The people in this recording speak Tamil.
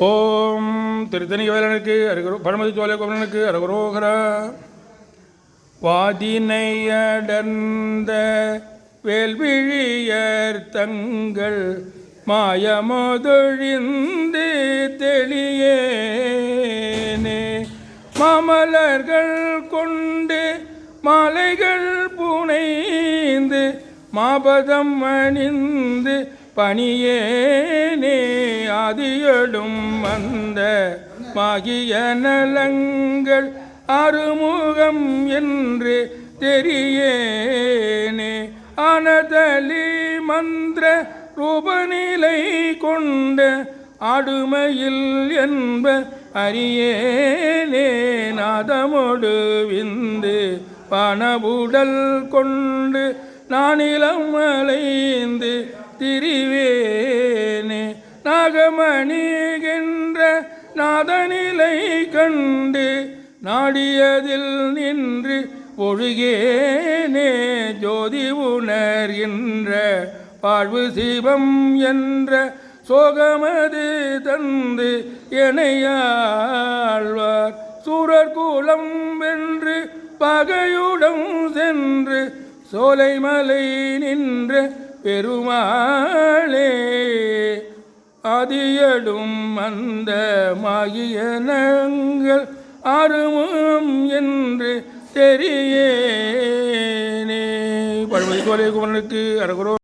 ஓம் திருத்தணி வேலனுக்கு பழமதி சோலை கோவலனுக்கு அரகுரோகரா. வாதினை அடர்ந்த வேல்விழியர் தங்கள் மாயமொதொழிந்து தெளியேனே. மாமலர்கள் கொண்டு மாலைகள் புனைந்து மாபதம் அணிந்து பணியேனே. ஆதியடும் அந்த மாகிய நலங்கள் அறுமுகம் என்று தெரியேனே. ஆனதலி மந்திர ரூபநிலை கொண்ட ஆடுமையில் என்ப அறியேனே. நாதமொடு விந்து பணபுடல் கொண்டு நானிலம் அலைந்து திரிவேனே. நாகமணிகின்ற நாதநிலை கண்டு நாடியதில் நின்று ஒழுகேனே. ஜோதி உணர்கின்ற வாழ்வு சிவம் என்ற சோகமது தந்து எனையாழ்வார் சூரர் கூலம் வென்று பகையுடம் சென்று சோலைமலை நின்ற பெருமாளே. ஆதியடும் அந்த மாகியனங்கள் அருமும் என்று தெரியேனே. பழமதி கோலை குமரனுக்கு அரகுரோ.